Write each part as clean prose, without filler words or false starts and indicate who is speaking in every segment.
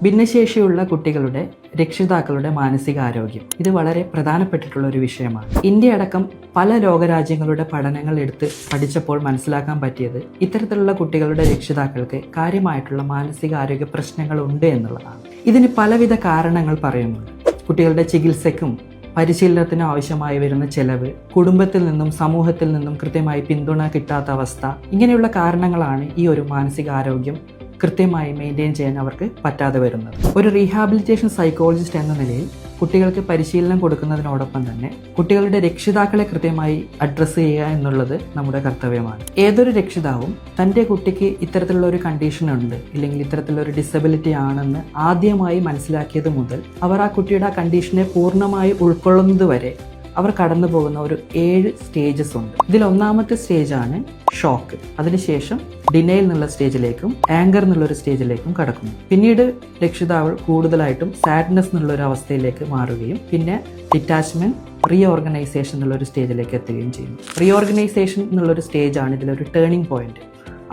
Speaker 1: ഭിന്നശേഷിയുള്ള കുട്ടികളുടെ രക്ഷിതാക്കളുടെ മാനസികാരോഗ്യം ഇത് വളരെ പ്രധാനപ്പെട്ടിട്ടുള്ള ഒരു വിഷയമാണ്. ഇന്ത്യ അടക്കം പല ലോകരാജ്യങ്ങളുടെ പഠനങ്ങൾ എടുത്ത് പഠിച്ചപ്പോൾ മനസ്സിലാക്കാൻ പറ്റിയത് ഇത്തരത്തിലുള്ള കുട്ടികളുടെ രക്ഷിതാക്കൾക്ക് കാര്യമായിട്ടുള്ള മാനസികാരോഗ്യ പ്രശ്നങ്ങൾ ഉണ്ട് എന്നുള്ളതാണ്. ഇതിന് പലവിധ കാരണങ്ങൾ പറയുന്നുണ്ട്. കുട്ടികളുടെ ചികിത്സയ്ക്കും പരിശീലനത്തിനും ആവശ്യമായി വരുന്ന ചെലവ്, കുടുംബത്തിൽ നിന്നും സമൂഹത്തിൽ നിന്നും കൃത്യമായി പിന്തുണ കിട്ടാത്ത അവസ്ഥ, ഇങ്ങനെയുള്ള കാരണങ്ങളാണ് ഈ ഒരു മാനസികാരോഗ്യം കൃത്യമായി മെയിൻറ്റെയിൻ ചെയ്യാൻ അവർക്ക് പറ്റാതെ വരുന്നത്. ഒരു റീഹാബിലിറ്റേഷൻ സൈക്കോളജിസ്റ്റ് എന്ന നിലയിൽ കുട്ടികൾക്ക് പരിശീലനം കൊടുക്കുന്നതിനോടൊപ്പം തന്നെ കുട്ടികളുടെ രക്ഷിതാക്കളെ കൃത്യമായി അഡ്രസ്സ് ചെയ്യുക എന്നുള്ളത് നമ്മുടെ കർത്തവ്യമാണ്. ഏതൊരു രക്ഷിതാവും തൻ്റെ കുട്ടിക്ക് ഇത്തരത്തിലുള്ള ഒരു കണ്ടീഷൻ ഉണ്ട്, ഇല്ലെങ്കിൽ ഇത്തരത്തിലുള്ള ഒരു ഡിസബിലിറ്റി ആണെന്ന് ആദ്യമായി മനസ്സിലാക്കിയത് മുതൽ അവർ ആ കുട്ടിയുടെ ആ കണ്ടീഷനെ പൂർണ്ണമായി ഉൾക്കൊള്ളുന്നത് വരെ അവർ കടന്നു പോകുന്ന ഒരു 7 സ്റ്റേജസ് ഉണ്ട്. ഇതിൽ ഒന്നാമത്തെ സ്റ്റേജാണ് ഷോക്ക്. അതിനുശേഷം ഡിനയൽ എന്നുള്ള സ്റ്റേജിലേക്കും ആങ്കർ എന്നുള്ളൊരു സ്റ്റേജിലേക്കും കടക്കുന്നു. പിന്നീട് രക്ഷിതാവ് കൂടുതലായിട്ടും സാഡ്നെസ് എന്നുള്ളൊരു അവസ്ഥയിലേക്ക് മാറുകയും പിന്നെ ഡിറ്റാച്ച്മെന്റ്, റീഓർഗനൈസേഷൻ എന്നുള്ളൊരു സ്റ്റേജിലേക്ക് എത്തുകയും ചെയ്യുന്നു. റീഓർഗനൈസേഷൻ എന്നുള്ളൊരു സ്റ്റേജാണ് ഇതിലൊരു ടേണിംഗ് പോയിന്റ്.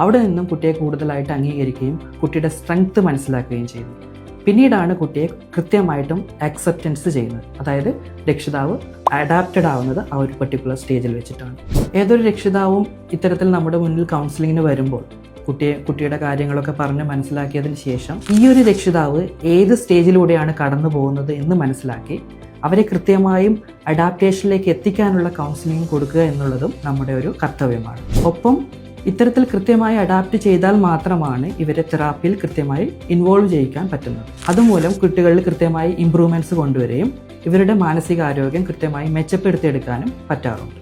Speaker 1: അവിടെ നിന്നും കുട്ടിയെ കൂടുതലായിട്ട് അംഗീകരിക്കുകയും കുട്ടിയുടെ സ്ട്രെങ്ത് മനസ്സിലാക്കുകയും ചെയ്യുന്നു. പിന്നീടാണ് കുട്ടിയെ കൃത്യമായിട്ടും അക്സെപ്റ്റൻസ് ചെയ്യുന്നത്. അതായത് രക്ഷിതാവ് അഡാപ്റ്റഡ് ആവുന്നത് ആ ഒരു പെർട്ടിക്കുലർ സ്റ്റേജിൽ വെച്ചിട്ടാണ്. ഏതൊരു രക്ഷിതാവും ഇത്തരത്തിൽ നമ്മുടെ മുന്നിൽ കൗൺസിലിങ്ങിന് വരുമ്പോൾ കുട്ടിയുടെ കാര്യങ്ങളൊക്കെ പറഞ്ഞ് മനസ്സിലാക്കിയതിന് ശേഷം ഈ ഒരു രക്ഷിതാവ് ഏത് സ്റ്റേജിലൂടെയാണ് കടന്നു പോകുന്നത് എന്ന് മനസ്സിലാക്കി അവരെ കൃത്യമായും അഡാപ്റ്റേഷനിലേക്ക് എത്തിക്കാനുള്ള കൗൺസിലിംഗ് കൊടുക്കുക എന്നുള്ളതും നമ്മുടെ ഒരു കർത്തവ്യമാണ്. ഒപ്പം ഇത്തരത്തിൽ കൃത്യമായി അഡാപ്റ്റ് ചെയ്താൽ മാത്രമാണ് ഇവരെ തെറാപ്പിയിൽ കൃത്യമായി ഇൻവോൾവ് ചെയ്യിക്കാൻ പറ്റുന്നത്. അതുമൂലം കുട്ടികളിൽ കൃത്യമായി ഇംപ്രൂവ്മെൻറ്റ്സ് കൊണ്ടുവരികയും ഇവരുടെ മാനസികാരോഗ്യം കൃത്യമായി മെച്ചപ്പെടുത്തിയെടുക്കാനും പറ്റാറുണ്ട്.